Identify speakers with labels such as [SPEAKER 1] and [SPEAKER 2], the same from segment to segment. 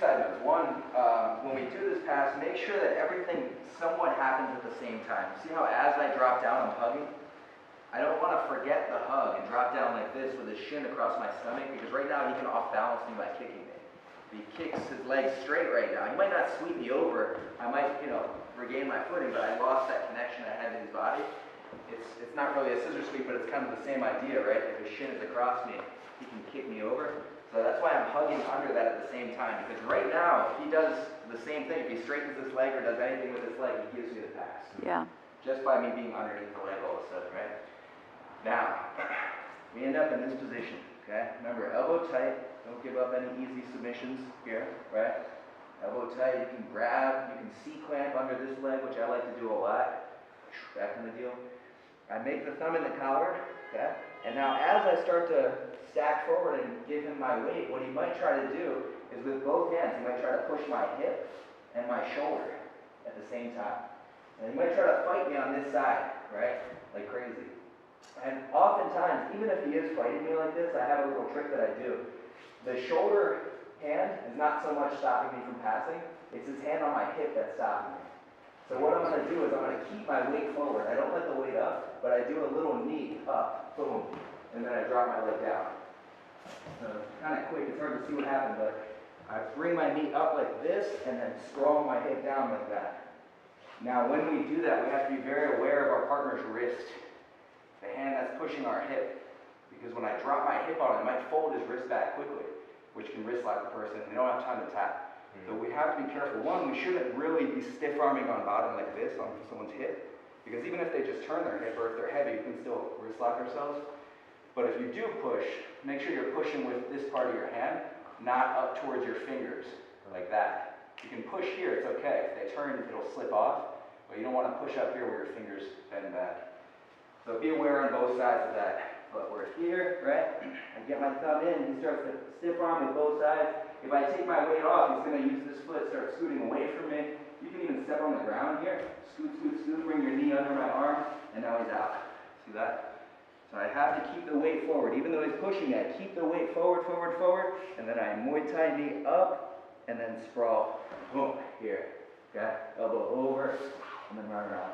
[SPEAKER 1] side notes. One, when we do this pass, make sure that everything somewhat happens at the same time. See how as I drop down, I'm hugging? I don't want to forget the hug and drop down like this with his shin across my stomach, because right now he can off-balance me by kicking me. If he kicks his legs straight right now, he might not sweep me over. I might, regain my footing, but I lost that connection I had to his body. It's not really a scissor sweep, but it's kind of the same idea, right? If his shin is across me, he can kick me over. So that's why I'm hugging under that at the same time, because right now, if he does the same thing, if he straightens his leg or does anything with his leg, he gives me the pass.
[SPEAKER 2] Yeah.
[SPEAKER 1] Just by me being underneath the leg all of a sudden, right? Now, we end up in this position, okay? Remember, elbow tight, don't give up any easy submissions here, right? Elbow tight, you can grab, you can C-clamp under this leg, which I like to do a lot. That kind of deal. I make the thumb in the collar, okay? And now as I start to stack forward and give him my weight, what he might try to do is with both hands, he might try to push my hip and my shoulder at the same time. And he might try to fight me on this side, right? Like crazy. And oftentimes, even if he is fighting me like this, I have a little trick that I do. The shoulder hand is not so much stopping me from passing, it's his hand on my hip that's stopping me. So what I'm going to do is I'm going to keep my weight forward. I don't let the weight up, but I do a little knee up, boom, and then I drop my leg down. So it's kind of quick, it's hard to see what happened, but I bring my knee up like this and then sprawl my hip down like that. Now when we do that, we have to be very aware of our partner's wrist. The hand that's pushing our hip, because when I drop my hip on it, it might fold his wrist back quickly, which can wrist lock the person, and they don't have time to tap. So we have to be careful. One, we shouldn't really be stiff arming on bottom like this on someone's hip, because even if they just turn their hip, or if they're heavy, we can still wrist lock ourselves. But if you do push, make sure you're pushing with this part of your hand, not up towards your fingers, like that. You can push here, it's okay. If they turn, it'll slip off, but you don't want to push up here where your fingers bend back. So be aware on both sides of that. But we're here, right? I get my thumb in, he starts to stiff arm with both sides. If I take my weight off, he's going to use this foot, start scooting away from me. You can even step on the ground here. Scoot, scoot, scoot, bring your knee under my arm, and now he's out. See that? So I have to keep the weight forward. Even though he's pushing, I keep the weight forward, forward, forward, and then I Muay Thai knee up, and then sprawl. Boom, here. Okay? Elbow over, and then run around.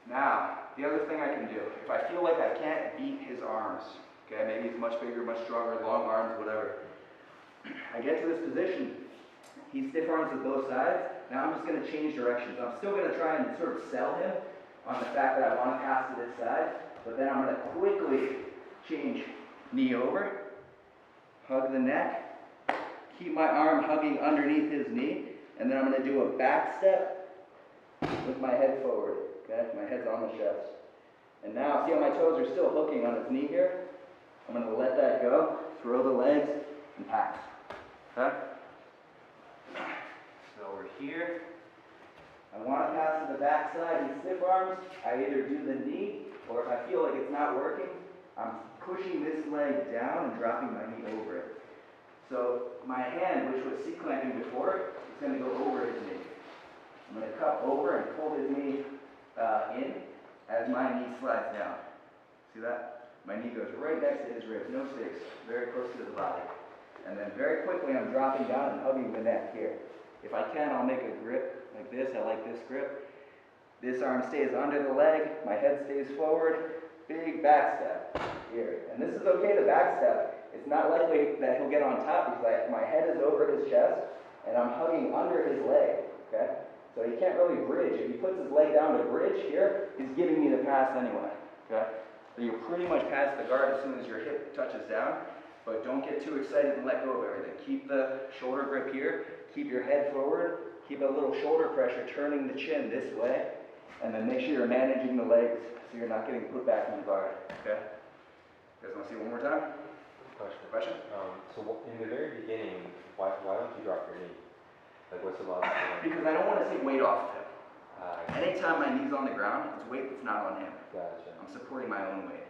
[SPEAKER 1] Now, the other thing I can do, if I feel like I can't beat his arms, okay, maybe he's much bigger, much stronger, long arms, whatever. I get to this position, he stiff arms with both sides. Now I'm just going to change directions. I'm still going to try and sort of sell him on the fact that I want to pass to this side, but then I'm going to quickly change knee over, hug the neck, keep my arm hugging underneath his knee, and then I'm going to do a back step with my head forward. Okay, my head's on the chest. And now, see how my toes are still hooking on his knee here? I'm going to let that go, throw the legs, and pass. Okay? So we're here. I want to pass to the back side. He stiff arms. I either do the knee, or if I feel like it's not working, I'm pushing this leg down and dropping my knee over it. So my hand, which was C-clamping before, is going to go over his knee. I'm going to cup over and pull his knee in as my knee slides down. See that? My knee goes right next to his ribs, no space, very close to the body. And then very quickly I'm dropping down and hugging the neck here. If I can, I'll make a grip like this. I like this grip. This arm stays under the leg, my head stays forward, big back step here. And this is okay to back step. It's not likely that he'll get on top because my head is over his chest and I'm hugging under his leg, okay? So he can't really bridge. If he puts his leg down to bridge here, he's giving me the pass anyway, okay? So you pretty much pass the guard as soon as your hip touches down, but don't get too excited and let go of everything. Keep the shoulder grip here, keep your head forward, keep a little shoulder pressure, turning the chin this way, and then make sure you're managing the legs so you're not getting put back in the guard, okay? You guys want to see it one more time? Question?
[SPEAKER 3] So in the very beginning, why don't you drop your knee? Like, what's the logic?
[SPEAKER 1] Because I don't want to take weight off of him. Anytime my knee's on the ground, it's weight that's not on him.
[SPEAKER 3] Gotcha.
[SPEAKER 1] I'm supporting my own weight.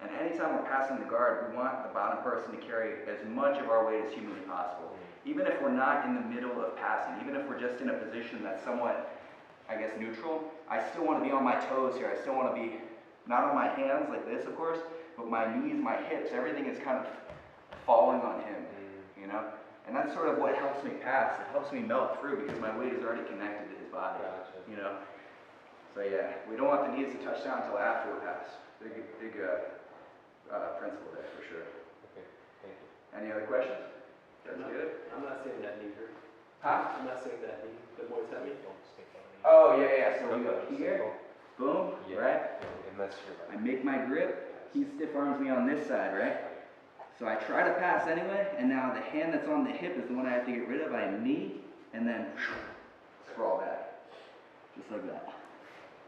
[SPEAKER 1] And anytime we're passing the guard, we want the bottom person to carry as much of our weight as humanly possible. Even if we're not in the middle of passing, even if we're just in a position that's somewhat, I guess, neutral, I still want to be on my toes here. I still want to be not on my hands like this, of course, but my knees, my hips, everything is kind of falling on him, you know? And that's sort of what helps me pass. It helps me melt through because my weight is already connected to his body.
[SPEAKER 3] Gotcha.
[SPEAKER 1] You know? So yeah, we don't want the knees to touch down until after we pass. Big principle there for sure.
[SPEAKER 3] Okay, thank you.
[SPEAKER 1] Any other questions? That's good.
[SPEAKER 2] I'm not saying that knee hurt.
[SPEAKER 1] Huh?
[SPEAKER 2] I'm not saying that knee. The more it's at me.
[SPEAKER 3] Don't stick on me.
[SPEAKER 1] Oh yeah. So we go
[SPEAKER 3] Okay,
[SPEAKER 1] here, boom,
[SPEAKER 3] Yeah,
[SPEAKER 1] right?
[SPEAKER 3] unless you're
[SPEAKER 1] I
[SPEAKER 3] like.
[SPEAKER 1] make my grip. He stiff arms me on this side, right? So I try to pass anyway, and now the hand that's on the hip is the one I have to get rid of. I knee, and then sprawl back. Just like that.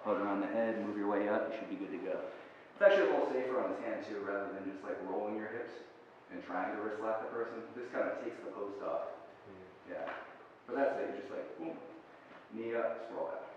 [SPEAKER 1] Hold around the head, move your way up, you should be good to go. It's actually a little safer on his hand too, rather than just like rolling your hips and trying to wrist slap the person. This kind of takes the post off. Yeah. But that's it, you're just like, boom, knee up, sprawl back.